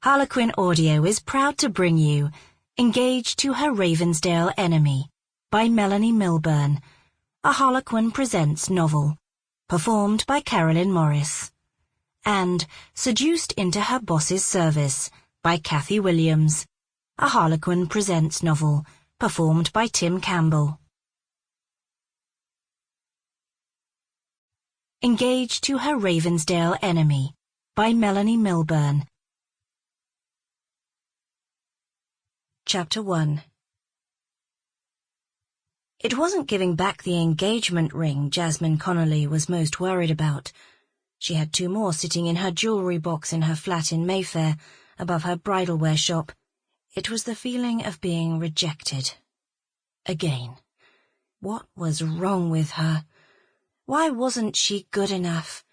Harlequin Audio is proud to bring you Engaged to Her Ravensdale Enemy by Melanie Milburne, a Harlequin Presents novel, performed by Carolyn Morris, and Seduced into Her Boss's Service by Cathy Williams, a Harlequin Presents novel, performed by Tim Campbell. Engaged to Her Ravensdale Enemy by Melanie Milburne. Chapter 1. It wasn't giving back the engagement ring Jasmine Connolly was most worried about. She had 2 more sitting in her jewellery box in her flat in Mayfair, above her bridal-wear shop. It was the feeling of being rejected. Again. What was wrong with her? Why wasn't she good enough?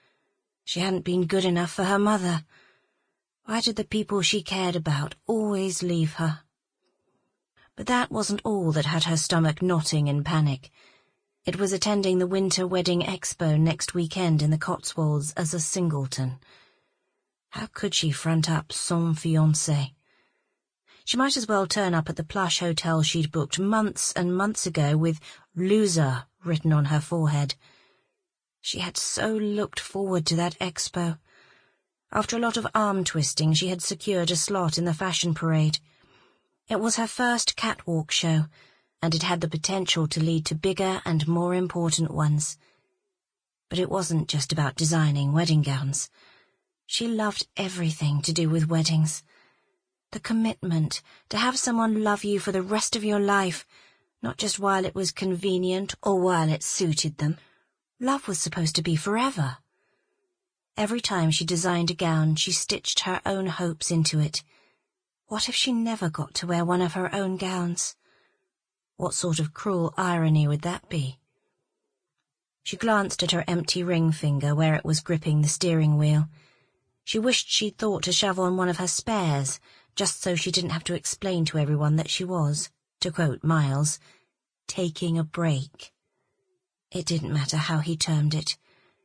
She hadn't been good enough for her mother. Why did the people she cared about always leave her? But that wasn't all that had her stomach knotting in panic. It was attending the Winter Wedding Expo next weekend in the Cotswolds as a singleton. How could she front up sans fiancé? She might as well turn up at the plush hotel she'd booked months and months ago with "loser" written on her forehead. She had so looked forward to that expo. After a lot of arm-twisting, she had secured a slot in the fashion parade. It was her first catwalk show, and it had the potential to lead to bigger and more important ones. But it wasn't just about designing wedding gowns. She loved everything to do with weddings. The commitment to have someone love you for the rest of your life, not just while it was convenient or while it suited them. Love was supposed to be forever. Every time she designed a gown, she stitched her own hopes into it. What if she never got to wear one of her own gowns? What sort of cruel irony would that be? She glanced at her empty ring finger where it was gripping the steering wheel. She wished she'd thought to shove on one of her spares, just so she didn't have to explain to everyone that she was, to quote Miles, taking a break. It didn't matter how he termed it.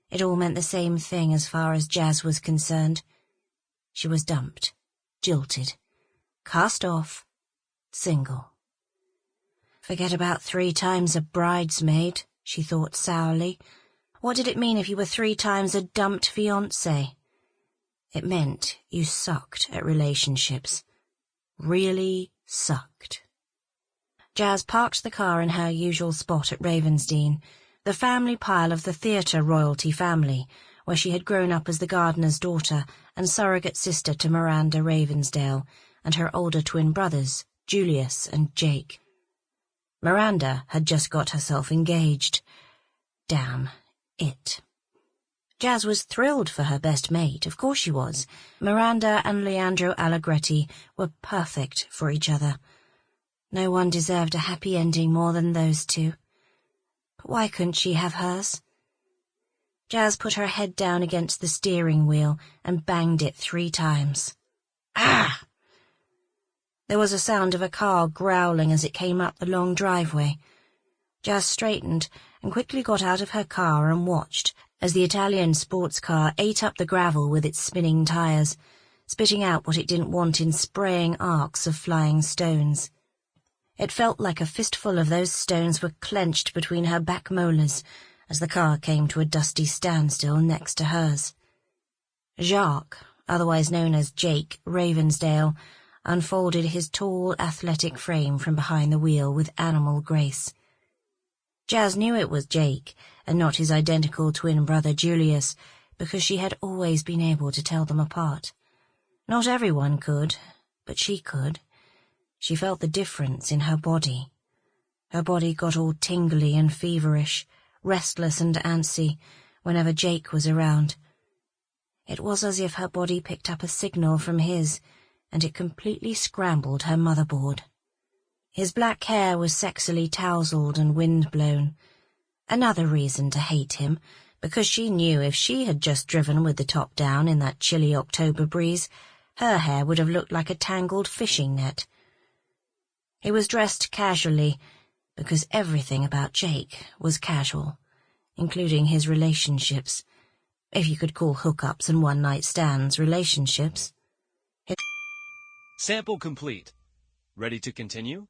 It all meant the same thing as far as Jazz was concerned. She was dumped, jilted, cast off, single. Forget about 3 times a bridesmaid, she thought sourly. What did it mean if you were 3 times a dumped fiancé? It meant you sucked at relationships. Really sucked. Jazz parked the car in her usual spot at Ravensdene, the family pile of the theatre royalty family, where she had grown up as the gardener's daughter and surrogate sister to Miranda Ravensdale and her older twin brothers, Julius and Jake. Miranda had just got herself engaged. Damn it. Jazz was thrilled for her best mate, of course she was. Miranda and Leandro Allegretti were perfect for each other. No one deserved a happy ending more than those 2. But why couldn't she have hers? Jazz put her head down against the steering wheel and banged it 3 times. Ah! There was a sound of a car growling as it came up the long driveway. Jazz straightened and quickly got out of her car and watched as the Italian sports car ate up the gravel with its spinning tires, spitting out what it didn't want in spraying arcs of flying stones. It felt like a fistful of those stones were clenched between her back molars as the car came to a dusty standstill next to hers. Jacques, otherwise known as Jake Ravensdale, unfolded his tall, athletic frame from behind the wheel with animal grace. Jazz knew it was Jake, and not his identical twin brother Julius, because she had always been able to tell them apart. Not everyone could, but she could. She felt the difference in her body. Her body got all tingly and feverish, restless and antsy, whenever Jake was around. It was as if her body picked up a signal from his, and it completely scrambled her motherboard. His black hair was sexily tousled and wind-blown. Another reason to hate him, because she knew if she had just driven with the top down in that chilly October breeze, her hair would have looked like a tangled fishing net. He was dressed casually, because everything about Jake was casual, including his relationships, if you could call hookups and one-night stands relationships. Sample complete. Ready to continue?